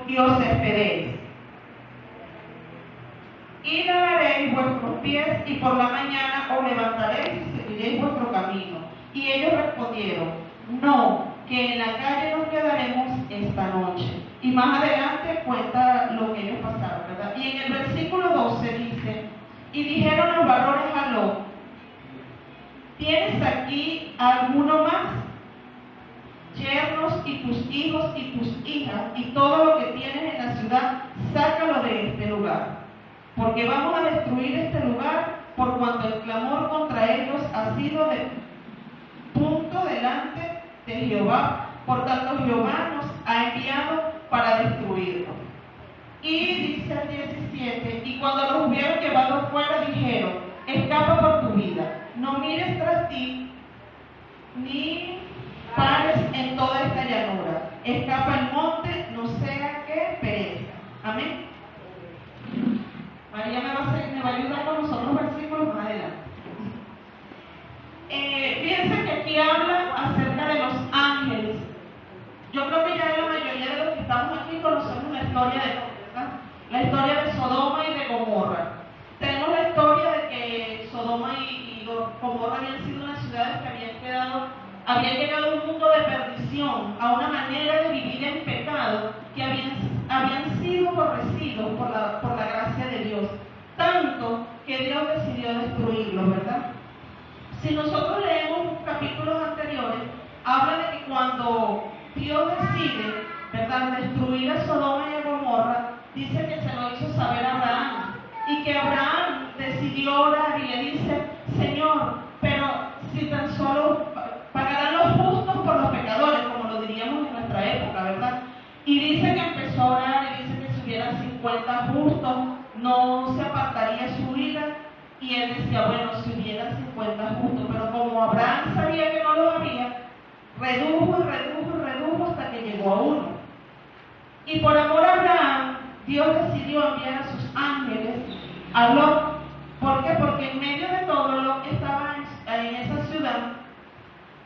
y os esperéis. Y lavaréis vuestros pies, y por la mañana os levantaréis y seguiréis vuestro camino. Y ellos respondieron: no, que en la calle nos quedaremos esta noche. Y más adelante cuenta lo que ellos pasaron, ¿verdad? Y en el versículo 12 dice: y dijeron los varones a Lot: ¿tienes aquí alguno más? Yernos y tus hijos y tus hijas y todo lo que tienes en la ciudad, sácalo de este lugar, porque vamos a destruir este lugar, por cuanto el clamor contra ellos ha sido de punto delante de Jehová, por tanto Jehová nos ha enviado para destruirlo. Y dice el 17: y cuando los hubieron llevado fuera, dijeron: escapa por tu vida, no mires tras ti, ni pares en toda esta llanura, escapa el monte, no sea que perezca. Amén. María me va a ayudar con los otros versículos más adelante. Fíjense que aquí habla acerca de los ángeles. Yo creo que ya la mayoría de los que estamos aquí conocemos la historia de ¿verdad? La historia de Sodoma y de Gomorra. Tenemos la historia de que Sodoma y Gomorra habían sido unas ciudades que habían llegado a un mundo de perdición, a una manera de vivir en pecado, que habían sido aborrecidos por la gracia de Dios, tanto que Dios decidió destruirlos, ¿verdad? Si nosotros leemos capítulos anteriores, habla de que cuando Dios decide, ¿verdad?, destruir a Sodoma y a Gomorra, dice que se lo hizo saber a Abraham, y que Abraham decidió orar y le dice: Señor, pero si tan solo pagarán los justos por los pecadores, como lo diríamos en nuestra época, ¿verdad? Y dice que empezó a orar y dice que si hubieran 50 justos, no se apartaría su vida. Y él decía: bueno, si hubieran 50 justos, pero como Abraham sabía que no lo había, redujo hasta que llegó a uno. Y por amor a Abraham, Dios decidió enviar a sus ángeles a Lot. ¿Por qué? Porque en medio de todo Lot estaba en esa ciudad,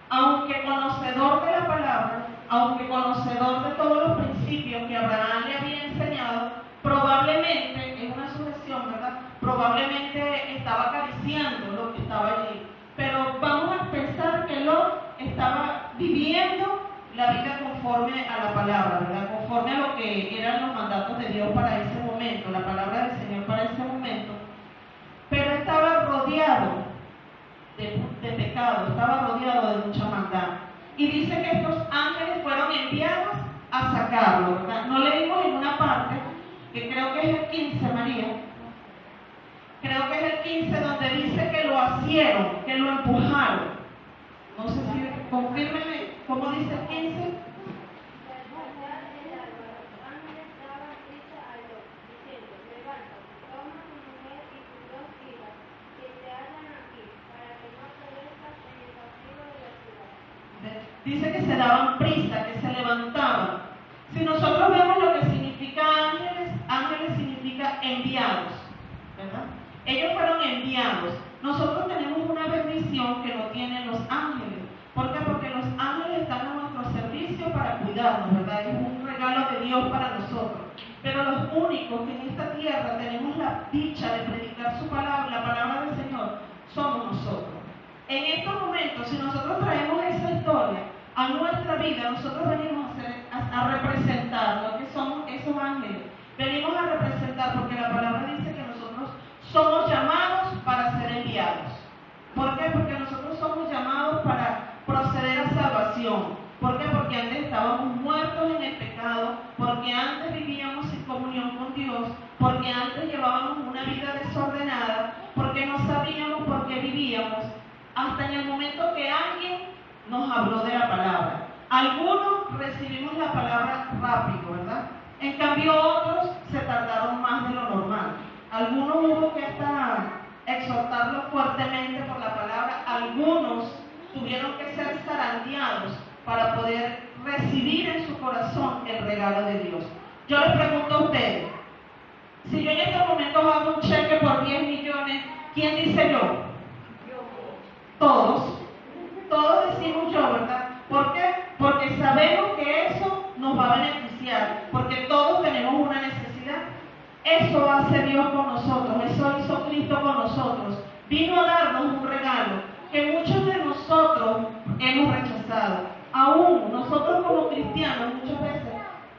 aunque conocedor de la palabra, aunque conocedor de todos los principios que Abraham le había enseñado, probablemente, es una sujeción, ¿verdad?, probablemente estaba acariciando lo que estaba allí. Pero vamos a pensar que Lot estaba viviendo la vida conforme a la palabra, ¿verdad?, conforme a lo que eran los mandatos de Dios para ese momento, la palabra del Señor para ese momento. Pero estaba rodeado de pecado, estaba rodeado de mucha maldad. Y dice que estos ángeles fueron enviados a sacarlo, ¿verdad? No leímos en una parte, que creo que es el 15, María. Creo que es el 15, donde dice que lo asieron, que lo empujaron. No sé si confírmenme cómo dice el 15. Dice que se daban prisa, que se levantaban. Si nosotros vemos lo que significa ángeles, ángeles significa enviados, ¿verdad? Ellos fueron enviados. Nosotros tenemos una bendición que no tienen los ángeles. ¿Por qué? Porque los ángeles están a nuestro servicio para cuidarnos, ¿verdad? Es un regalo de Dios para nosotros. Pero los únicos que en esta tierra tenemos la dicha de predicar su palabra, la palabra del Señor, somos nosotros. En estos momentos, si nosotros traemos esa historia a nuestra vida, nosotros venimos a representar lo que somos esos ángeles. Venimos a representar, porque la palabra dice que nosotros somos llamados para ser enviados. ¿Por qué? Porque nosotros somos llamados para proceder a salvación. ¿Por qué? Porque antes estábamos muertos en el pecado, porque antes vivíamos sin comunión con Dios, porque antes llevábamos una vida desordenada, porque no sabíamos por qué vivíamos, hasta en el momento que alguien nos habló de la palabra. Algunos recibimos la palabra rápido, ¿verdad? En cambio otros se tardaron más de lo normal. Algunos hubo que hasta exhortarlos fuertemente por la palabra. Algunos tuvieron que ser zarandeados para poder recibir en su corazón el regalo de Dios. Yo les pregunto a ustedes, si yo en estos momentos hago un cheque por 10 millones, ¿quién dice yo? Todos decimos yo, ¿verdad? ¿Por qué? Porque sabemos que eso nos va a beneficiar, porque todos vino a darnos un regalo que muchos de nosotros hemos rechazado. Aún nosotros como cristianos muchas veces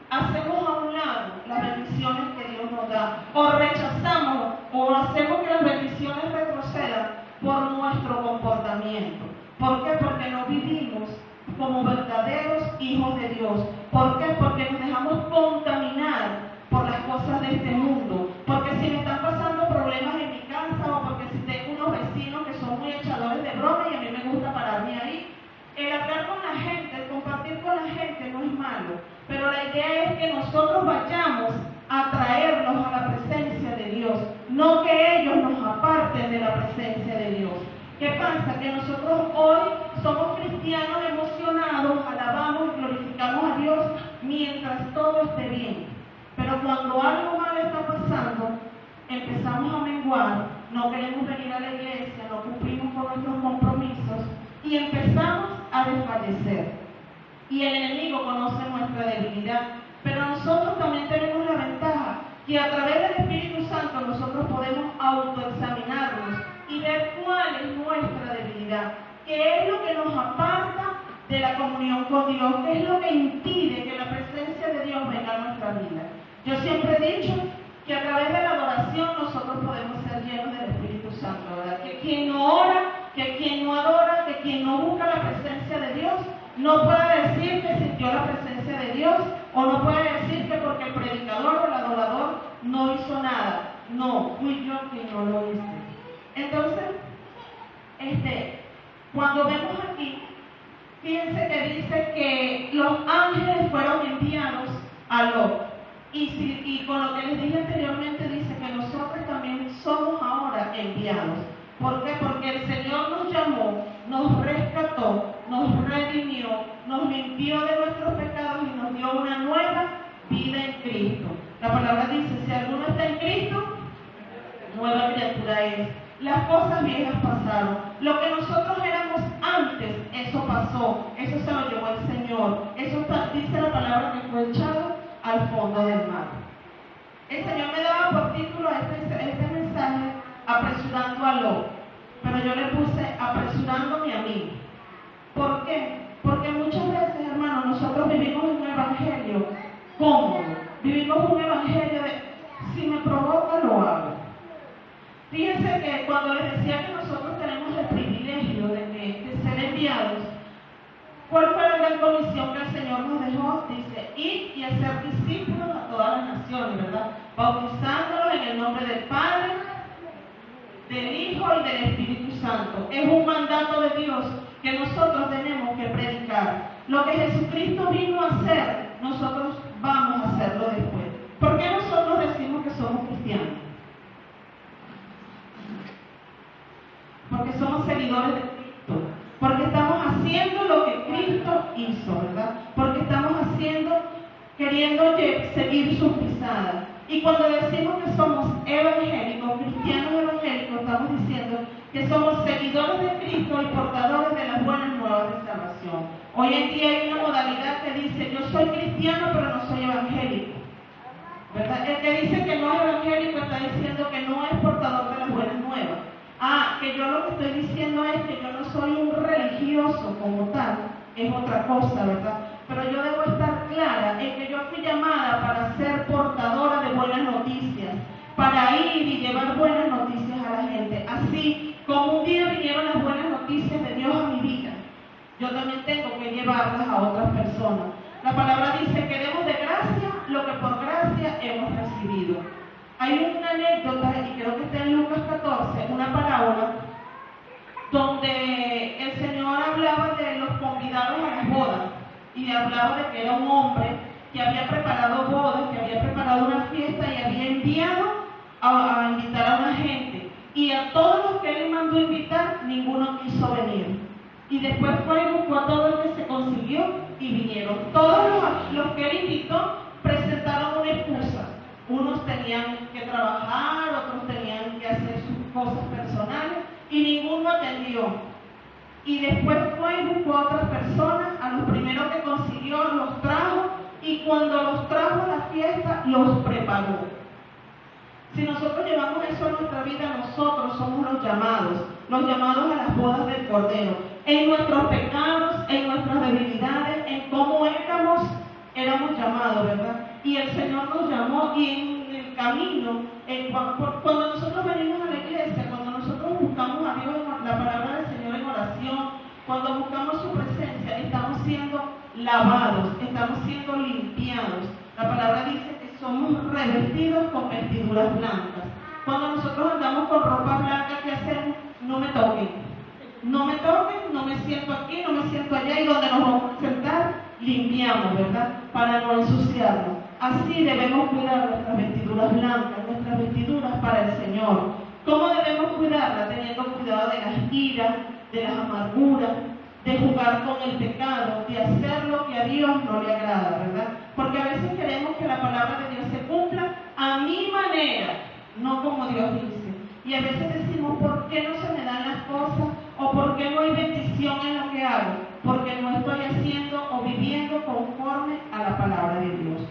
hacemos a un lado las bendiciones que Dios nos da, o rechazamos o hacemos que las bendiciones retrocedan por nuestro comportamiento. ¿Por qué? Porque no vivimos como verdaderos hijos de Dios. ¿Por qué? Porque nos dejamos contaminar por las cosas de este mundo. Porque si me están pasando problemas en mi casa, o porque si tengo unos vecinos que son muy echadores de broma y a mí me gusta pararme ahí, el hablar con la gente, el compartir con la gente no es malo, pero la idea es que nosotros vayamos a traerlos a la presencia de Dios, no que ellos nos aparten de la presencia de Dios. ¿Qué pasa? Que nosotros hoy somos cristianos emocionados, alabamos y glorificamos a Dios mientras todo esté bien. Pero cuando algo malo está pasando, empezamos a menguar, no queremos venir a la iglesia, no cumplimos con nuestros compromisos y empezamos a desfallecer. Y el enemigo conoce nuestra debilidad, pero nosotros también tenemos la ventaja que a través del Espíritu Santo nosotros podemos autoexaminarnos y ver cuál es nuestra debilidad, qué es lo que nos aparta de la comunión con Dios, qué es lo que impide que la presencia de Dios venga a nuestra vida. Yo siempre he dicho que a través de la adoración nosotros podemos ser llenos del Espíritu Santo, ¿verdad? Que quien no ora, que quien no adora, que quien no busca la presencia de Dios, no puede decir que sintió la presencia de Dios, o no puede decir que porque el predicador o el adorador no hizo nada. No, fui yo quien no lo hice. Entonces, cuando vemos aquí, fíjense que dice que los ángeles fueron enviados a Lot. Y con lo que les dije anteriormente dice que nosotros también somos ahora enviados. ¿Por qué? Porque el Señor nos llamó, nos rescató, nos redimió, nos limpió de nuestros pecados y nos dio una nueva vida en Cristo. La palabra dice, si alguno está en Cristo, nueva criatura es. Las cosas viejas pasaron. Lo que nosotros éramos antes, eso pasó. Eso se lo llevó el Señor. Eso dice la palabra que fue echado al fondo del mar. El Señor me daba por título a este mensaje, apresurando a Lot, pero yo le puse apresurándome a mí. ¿Por qué? Porque muchas veces, hermanos, nosotros vivimos un evangelio cómodo, vivimos un evangelio de si me provoca lo hago. Fíjense que cuando les decía que nosotros tenemos el privilegio de ser enviados, ¿cuál fue la gran comisión que el Señor nos dejó? Dice, ir y hacer discípulos a todas las naciones, ¿verdad? Bautizándolos en el nombre del Padre, del Hijo y del Espíritu Santo. Es un mandato de Dios que nosotros tenemos que predicar. Lo que Jesucristo vino a hacer, nosotros vamos a hacerlo después. ¿Por qué nosotros decimos que somos cristianos? Porque somos seguidores de Cristo. Porque estamos haciendo lo que Cristo hizo, ¿verdad? Porque estamos queriendo seguir sus pisadas. Y cuando decimos que somos evangélicos, cristianos evangélicos, estamos diciendo que somos seguidores de Cristo y portadores de las buenas nuevas de salvación. Hoy en día hay una modalidad que dice, yo soy cristiano pero no soy evangélico, ¿verdad? El que dice que no es evangélico está diciendo que no es portador de las buenas nuevas. Que yo lo que estoy diciendo es que yo no soy un religioso como tal, es otra cosa, ¿verdad? Pero yo debo estar clara en que yo fui llamada para ser portadora de buenas noticias, para ir y llevar buenas noticias a la gente. Así como un día vinieron las buenas noticias de Dios a mi vida, yo también tengo que llevarlas a otras personas. La palabra dice que demos de gracia lo que por gracia hemos recibido. Hay una anécdota, y creo que está en Lucas 14, una parábola, donde el Señor hablaba de los convidados a las bodas, y hablaba de que era un hombre que había preparado bodas, que había preparado una fiesta y había enviado a invitar a una gente. Y a todos los que él mandó invitar, ninguno quiso venir. Y después fue y buscó a todo el que se consiguió y vinieron. Todos los que él invitó presentaron una excusa. Unos tenían que trabajar, otros tenían que hacer sus cosas personales y ninguno atendió. Y después fue y buscó a otras personas, a los primeros que consiguió los trajo y cuando los trajo a la fiesta los preparó. Si nosotros llevamos eso a nuestra vida, nosotros somos los llamados a las bodas del Cordero. En nuestros pecados, en nuestras debilidades, en cómo éramos llamados, ¿verdad? Y el Señor nos llamó, y en el camino, cuando nosotros venimos a la iglesia, cuando nosotros buscamos a Dios, la palabra del Señor en oración, cuando buscamos su presencia, estamos siendo lavados, estamos siendo limpiados. La palabra dice que somos revestidos con vestiduras blancas. Cuando nosotros andamos con ropa blanca, ¿qué hacemos? No me toquen, no me siento aquí, no me siento allá, y donde nos vamos a sentar, limpiamos, ¿verdad? Para no ensuciarnos. Así debemos cuidar nuestras vestiduras blancas, nuestras vestiduras para el Señor. ¿Cómo debemos cuidarlas? Teniendo cuidado de las iras, de las amarguras, de jugar con el pecado, de hacer lo que a Dios no le agrada, ¿verdad? Porque a veces queremos que la palabra de Dios se cumpla a mi manera, no como Dios dice. Y a veces decimos, ¿por qué no se me dan las cosas? ¿O por qué no hay bendición en lo que hago? Porque no estoy haciendo o viviendo conforme a la palabra de Dios.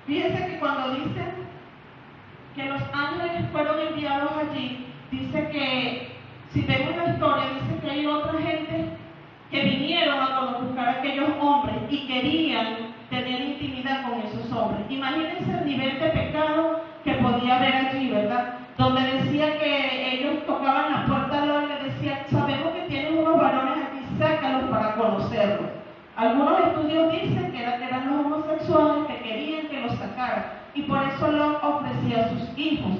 Fíjense que cuando dice que los ángeles fueron enviados allí, dice que, si vemos la historia, dice que hay otra gente que vinieron a buscar a aquellos hombres y querían tener intimidad con esos hombres. Imagínense el nivel de pecado que podía haber allí, ¿verdad? Donde decía que ellos tocaban la puerta de y le decían, sabemos que tienen unos varones aquí, sácalos para conocerlos. Algunos estudios dicen que eran los homosexuales que querían que los sacaran, y por eso los ofrecía a sus hijos.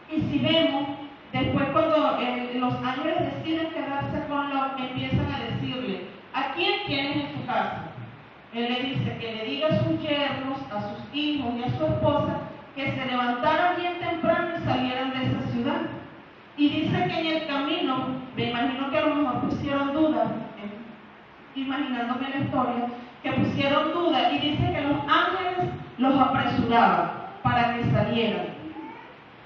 Y si vemos, después cuando los ángeles deciden quedarse con Lot, empiezan a decirle, ¿a quién tienes en tu casa? Él le dice que le diga a sus yernos, a sus hijos y a su esposa que se levantaran bien temprano y salieran de esa ciudad. Y dice que en el camino, me imagino que a lo mejor pusieron dudas, imaginándome la historia, que pusieron dudas, y dice que los ángeles los apresuraban para que salieran.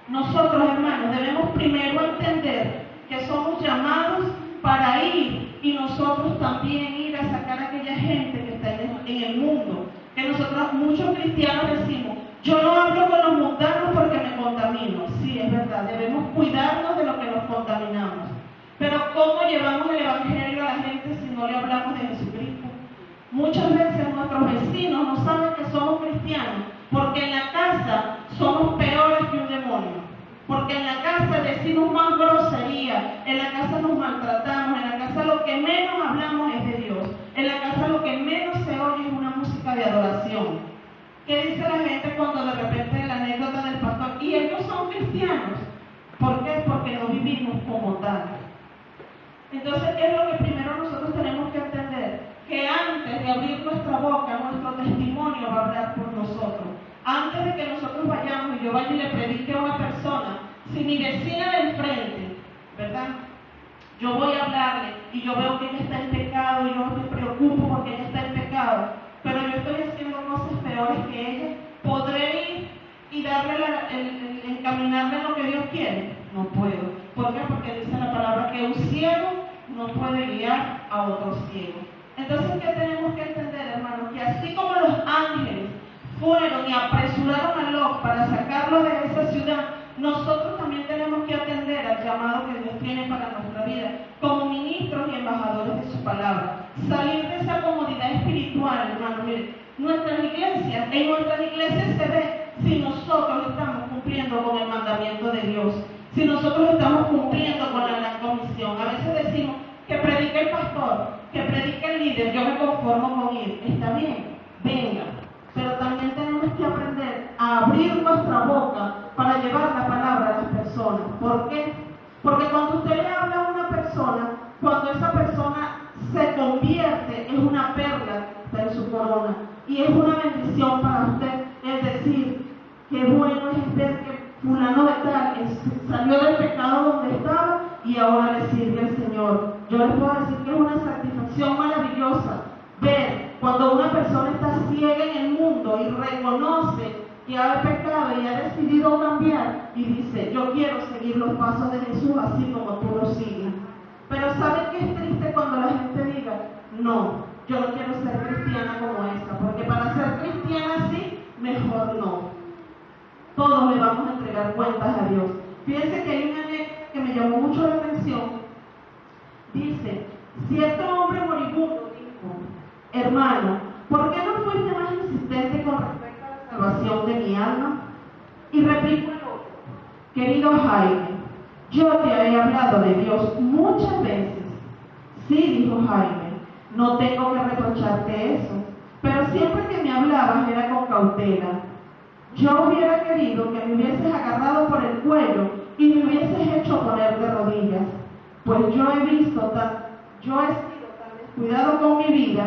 Nosotros, hermanos, debemos primero entender que somos llamados para ir, y nosotros también ir a sacar a aquella gente que está en el mundo. Que nosotros, muchos cristianos, decimos, yo no hablo con los mundanos porque me contamino. Sí, es verdad, debemos cuidarnos de lo que nos contaminamos. Pero ¿cómo llevamos el evangelio a la gente si no le hablamos de Jesucristo? Muchas veces nuestros vecinos no saben que somos cristianos, porque en la casa somos peores que un demonio. Porque en la casa decimos más grosería, en la casa nos maltratamos, en la casa lo que menos hablamos es de Dios, en la casa lo que menos se oye es una música de adoración. ¿Qué dice la gente cuando de repente la anécdota del pastor? Y ellos son cristianos. ¿Por qué? Porque no vivimos como tal. Entonces es lo que primero nosotros tenemos que entender, que antes de abrir nuestra boca, nuestro testimonio va a hablar por nosotros. Antes de que nosotros vayamos y yo vaya y le predique a una persona, si mi vecina del frente, ¿verdad? Yo voy a hablarle y yo veo que ella está en pecado y yo me preocupo porque ella está en pecado, pero yo estoy haciendo cosas peores que ella, ¿podré ir y darle encaminarle lo que Dios quiere? No puedo. ¿Por qué? Porque dice la palabra que un ciego no puede guiar a otro ciego. Entonces, ¿qué tenemos que entender, hermanos? Que así como los ángeles fueron y apresuraron a Lot para sacarlo de esa ciudad, nosotros también tenemos que atender al llamado que Dios tiene para nuestra vida, como ministros y embajadores de su palabra. Salir de esa comodidad espiritual, hermano. Mire, en nuestras iglesias se ve si nosotros estamos cumpliendo con el mandamiento de Dios, si nosotros estamos cumpliendo con la gran comisión. A veces decimos que predique el pastor, que predique el líder, yo me conformo con él. Está bien, venga. Pero también tenemos que aprender a abrir nuestra boca para llevar la palabra a las personas. ¿Por qué? Porque cuando usted le habla a una persona, cuando esa persona se convierte en una perla en su corona, y es una bendición para usted, es decir, qué bueno es ver que fulano de tal salió del pecado donde estaba y ahora le sirve al Señor. Yo les puedo decir que es una satisfacción maravillosa ver cuando una persona está ciega en el mundo y reconoce que ha pecado y ha decidido cambiar y dice, yo quiero seguir los pasos de Jesús así como tú los sigues. Pero ¿saben qué es triste cuando la gente diga, no, yo no quiero ser cristiana como esa, porque para ser cristiana así, mejor no? Todos le vamos a entregar cuentas a Dios. Fíjense que hay una anécdota que me llamó mucho la atención. Dice, cierto hombre moribundo dijo, hermano, ¿por qué no fuiste más insistente con respecto a la salvación de mi alma? Y replicó el otro, querido Jaime, yo te he hablado de Dios muchas veces. Sí, dijo Jaime, no tengo que reprocharte eso, pero siempre que me hablabas era con cautela. Yo hubiera querido que me hubieses agarrado por el cuello y me hubieses hecho poner de rodillas, pues yo he sido tan descuidado con mi vida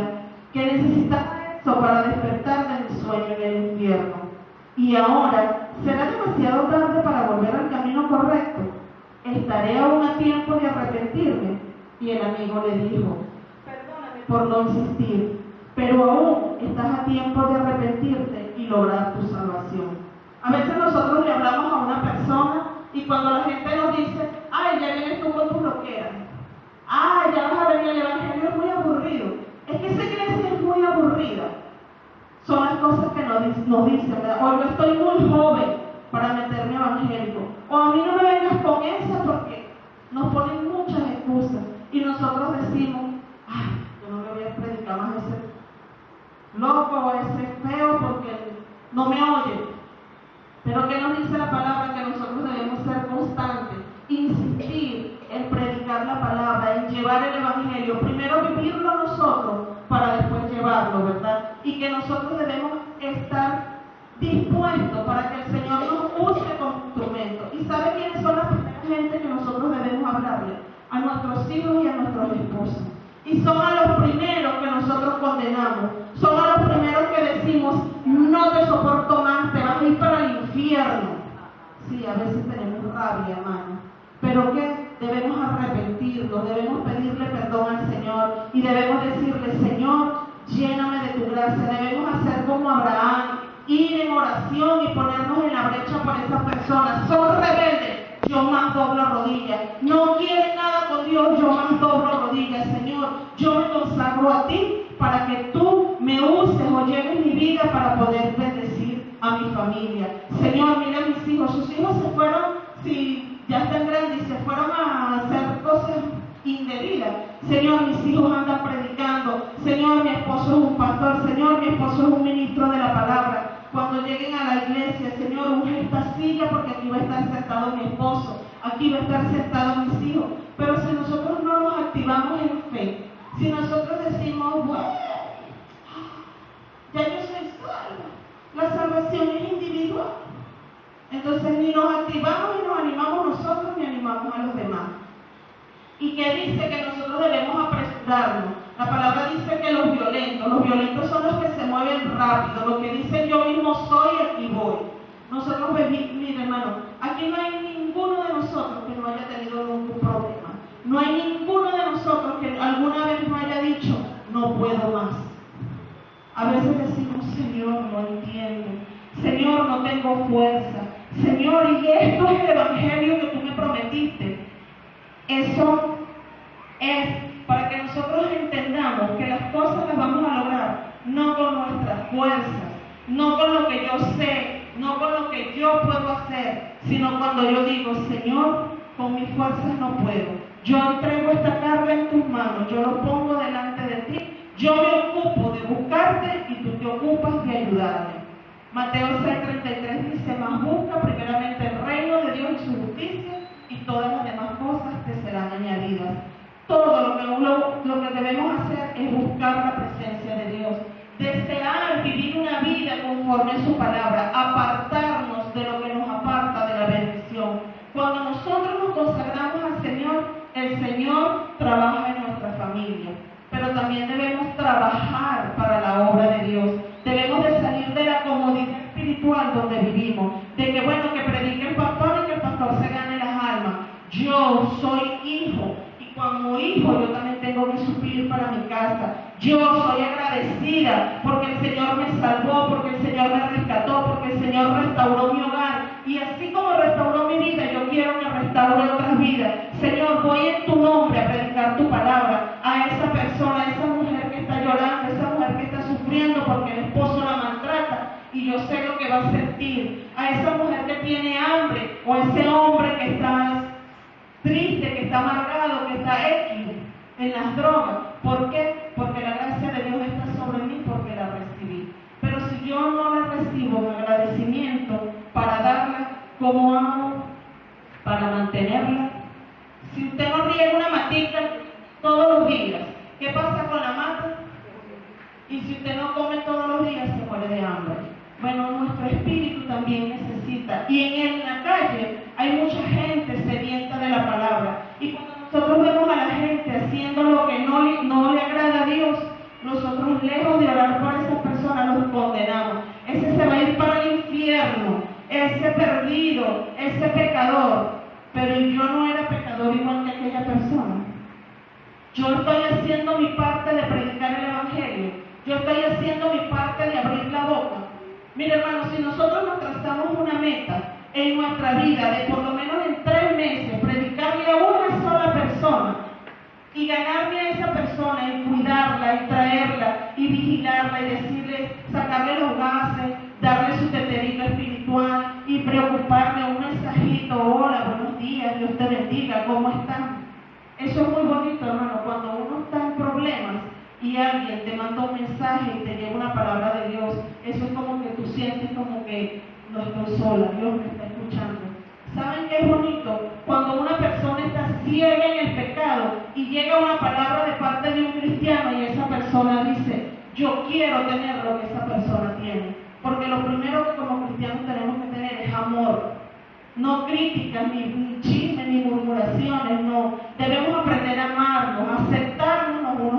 que necesitaba eso para despertar de mi sueño en el infierno. Y ahora, ¿será demasiado tarde para volver al camino correcto? ¿Estaré aún a tiempo de arrepentirme? Y el amigo le dijo, perdóname por no insistir, pero aún estás a tiempo de arrepentirte y lograr tu salvación. A veces nosotros le hablamos a una persona y cuando la gente nos dice, ay, ya vienes tú con tu loquera, ay, ya vas a venir, el evangelio es muy aburrido. Es que esa iglesia es muy aburrida. Son las cosas que nos dicen, ¿verdad? O yo estoy muy joven para meterme evangélico, o a mí no me vengas con esa porque nos ponen muchas excusas y nosotros decimos, ay, yo no me voy a predicar más a ese loco o a ese feo porque no me oye. Pero ¿qué nos dice la palabra? Que nosotros debemos ser constantes, insistir en predicar la palabra, en llevar el evangelio, primero vivirlo nosotros para después llevarlo, ¿verdad? Y que nosotros debemos estar dispuestos para que el Señor nos use como instrumento. ¿Y sabe quiénes son las primeras gente que nosotros debemos hablarle? A nuestros hijos y a nuestros esposos. Y son a los primeros que nosotros condenamos, son a los primeros que decimos, no te soporto más, te vas a ir para el infierno. Sí, a veces tenemos rabia, hermano, pero que debemos arrepentirnos, debemos pedirle perdón al Señor y debemos decirle, Señor, lléname de tu gracia. Debemos hacer como Abraham, ir en oración y ponernos en la brecha por esas personas. Son rebeldes, yo más doblo rodillas. No quieren nada con Dios, yo más doblo rodillas. Señor, yo me consagro a ti para que tú me uses o lleves mi vida para poder bendecir a mi familia. Señor, mira a mis hijos, sus hijos se fueron, si ya están grandes y se fueron a hacer cosas indebidas. Señor, mis hijos andan predicando. Señor, mi esposo es un pastor. Señor, mi esposo es un ministro de la palabra. Cuando lleguen a la iglesia, Señor, unge esta silla porque aquí va a estar sentado mi esposo, aquí va a estar sentado mis hijos. Pero si nosotros no nos activamos en fe, si nosotros decimos, bueno, ya yo soy salvo, la salvación es individual, entonces ni nos activamos y nos animamos nosotros ni animamos a los demás. ¿Y qué dice? Que nosotros debemos apresurarnos. La palabra dice que los violentos son los que se mueven rápido, los que dicen yo mismo soy, aquí voy. Nosotros, mire hermano, aquí no hay ninguno de nosotros que no haya tenido ningún problema. No hay ninguno de nosotros que alguna vez no haya dicho, no puedo más. A veces decimos, Señor, no entiendo. Señor, no tengo fuerza. Señor, y esto es el evangelio que tú me prometiste. Eso es para que nosotros entendamos que las cosas las vamos a lograr no con nuestras fuerzas, no con lo que yo sé, no con lo que yo puedo hacer, sino cuando yo digo, Señor, con mis fuerzas no puedo. Yo entrego esta carga en tus manos, yo lo pongo delante de ti, yo me ocupo de buscarte y tú te ocupas de ayudarme. Mateo 6:33 dice, mas busca primeramente el reino de Dios y su justicia, y todas las demás cosas te serán añadidas. Todo lo que debemos hacer es buscar la presencia de Dios, desear vivir una vida conforme a su palabra, apartarnos de lo que nos aparta de la bendición. Cuando nosotros nos consagramos al Señor, el Señor trabaja en nuestra familia, pero también debemos trabajar para la obra de Dios. Debemos de salir de la comodidad espiritual donde vivimos, de que bueno, que predique el pastor y que el pastor se gane las almas. Yo soy hijo, y como hijo yo también tengo que suplir para mi casa. Yo soy agradecida porque el Señor me salvó, porque el Señor me rescató, porque el Señor restauró mi hogar. Y así como restauró mi vida, yo quiero que restaure otras vidas. Señor, voy en tu nombre a predicar tu palabra a esa persona, a esa mujer que está llorando, a esa mujer que está sufriendo porque el esposo la maltrata. Y y yo sé lo que va a sentir. A esa mujer que tiene hambre, o ese hombre que está triste, que está amargado, que está en las drogas. ¿Por qué? Porque la gracia de Dios está sobre mí, porque la recibí. Pero si yo no la recibo con agradecimiento para darla, ¿cómo hago para mantenerla? Si usted no riega una matica todos los días, ¿qué pasa con la mata? Y si usted no come todos los días, se muere de hambre. Bueno, nuestro espíritu también necesita. Y en la calle hay mucha gente sedienta de la palabra. Y cuando nosotros vemos a la gente haciendo lo que no le agrada a Dios, nosotros, lejos de orar por esas personas, los condenamos. Ese se va a ir para el infierno, ese perdido, ese pecador. Pero yo no era pecador igual que aquella persona. Yo estoy haciendo mi parte de predicar el Evangelio. Yo estoy haciendo mi parte de abrir la boca. Mire, hermano, si nosotros nos trazamos una meta en nuestra vida de por lo menos en 3 meses predicarle a una sola persona y ganarme a esa persona y cuidarla y traerla y vigilarla y decirle, sacarle los gases, darle su teterito espiritual y preocuparme, un mensajito, hola, buenos días, Dios te bendiga, ¿cómo están? Eso es muy bonito, hermano, cuando uno está en problemas y alguien te manda un mensaje y te lleva una palabra de Dios. Eso es como que tú sientes como que no estoy sola, Dios me está escuchando. ¿Saben qué es bonito? Cuando una persona está ciega en el pecado y llega una palabra de parte de un cristiano y esa persona dice, yo quiero tener lo que esa persona tiene. Porque lo primero que como cristianos tenemos que tener es amor. No críticas, ni chismes, ni murmuraciones, no. Debemos aprender a amarnos, a aceptarnos los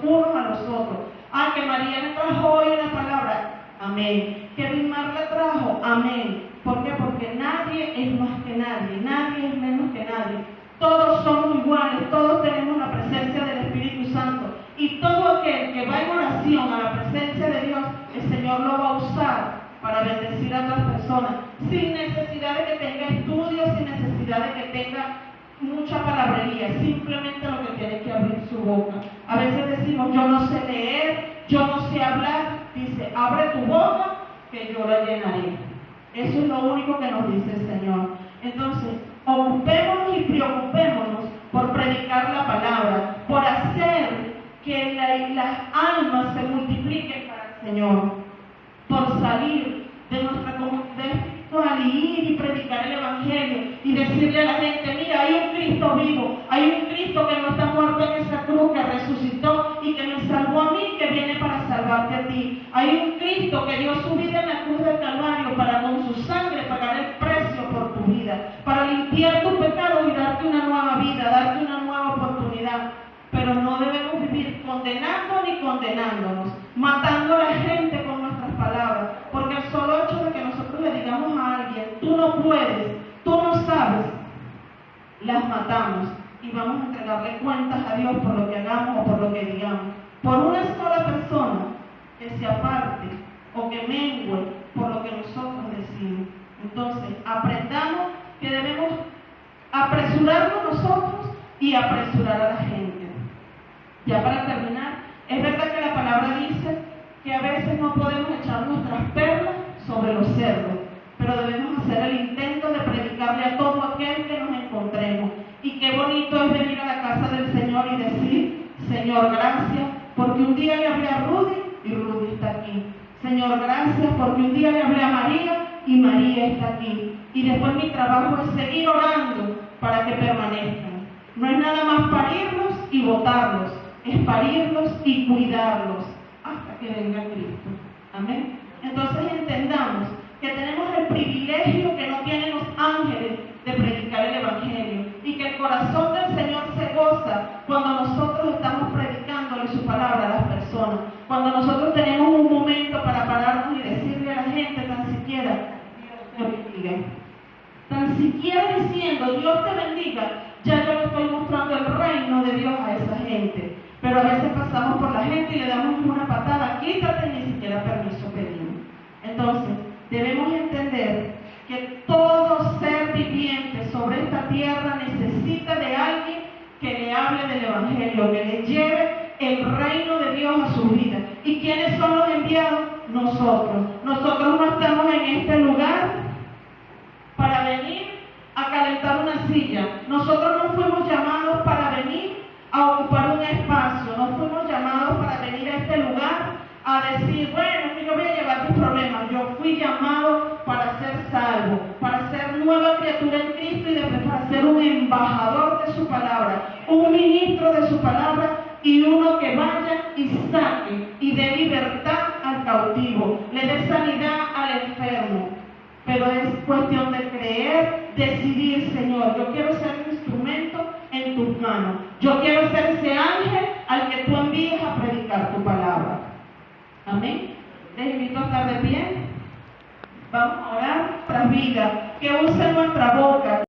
unos a los otros. Ah, que María me trajo hoy una palabra, amén. Que Vilmar la trajo, amén. ¿Por qué? Porque nadie es más que nadie, nadie es menos que nadie. Todos somos iguales, todos tenemos la presencia del Espíritu Santo. Y todo aquel que va en oración a la presencia de Dios, el Señor lo va a usar para bendecir a otras personas, sin necesidad de que tenga estudios, sin necesidad de que tenga mucha palabrería, simplemente lo que tiene que abrir su boca. A veces decimos, yo no sé leer, yo no sé hablar, dice, abre tu boca que yo la llenaré. Eso es lo único que nos dice el Señor. Entonces, ocupémonos y preocupémonos por predicar la palabra, por hacer que las almas se multipliquen para el Señor, por salir de nuestra comunidad espiritual y ir y predicar el Evangelio y decirle a la gente, mira, hay un Cristo vivo, hay un Cristo que no está muerto en esa cruz, que resucitó y que me salvó a mí, que viene para salvarte a ti. Hay un Cristo que dio su vida en la cruz del Calvario para con su sangre pagar el precio por tu vida, para limpiar tu pecado y darte una nueva vida, darte una nueva oportunidad. Pero no debemos vivir condenando ni condenándonos, matando a la gente con nuestras palabras, porque el solo hecho de que nosotros le digamos a alguien, tú no puedes, tú no sabes, las matamos y vamos a entregarle cuentas a Dios por lo que hagamos o por lo que digamos. Por una sola persona que se aparte o que mengue por lo que nosotros decimos. Entonces, aprendamos que debemos apresurarnos nosotros y apresurar a la gente. Ya para terminar, es verdad que la palabra dice que a veces no podemos echar nuestras perlas sobre los cerdos, pero debemos hacer el intento de predicarle a todo aquel que nos encontremos. Y qué bonito es venir a la casa del Señor y decir, Señor, gracias, porque un día le hablé a Rudy y Rudy está aquí. Señor, gracias, porque un día le hablé a María y María está aquí. Y después mi trabajo es seguir orando para que permanezcan. No es nada más parirlos y botarlos, es parirlos y cuidarlos hasta que venga Cristo. Amén. Entonces entendamos que tenemos el privilegio que no tienen los ángeles de predicar el Evangelio y que el corazón del Señor se goza cuando nosotros estamos predicándole su palabra a las personas, cuando nosotros tenemos un momento para pararnos y decirle a la gente tan siquiera, Dios te bendiga. Tan siquiera diciendo, Dios te bendiga, ya yo le estoy mostrando el reino de Dios a esa gente. Pero a veces pasamos por la gente y le damos una patada, quítate, y ni siquiera permiso pedimos. Entonces, debemos entender que todo ser viviente sobre esta tierra necesita de alguien que le hable del Evangelio, que le lleve el reino de Dios a su vida. ¿Y quiénes son los enviados? nosotros. Nosotros no estamos en este lugar para venir a calentar una silla. Nosotros no fuimos llamados para venir a ocupar un espacio. No fuimos llamados para venir a este lugar a decir, bueno, que yo voy a llevar mis problemas. Yo fui llamado para ser salvo, para ser nueva criatura en Cristo y después para ser un embajador de su palabra, un ministro de su palabra y uno que vaya y saque y dé libertad al cautivo, le dé sanidad al enfermo. Pero es cuestión de creer, decidir, Señor, yo quiero ser un instrumento en tus manos. Yo quiero ser ese ángel al que tú envíes a predicar tu palabra. Amén. Les invito a estar de pie. Vamos a orar nuestra vida, que use nuestra boca.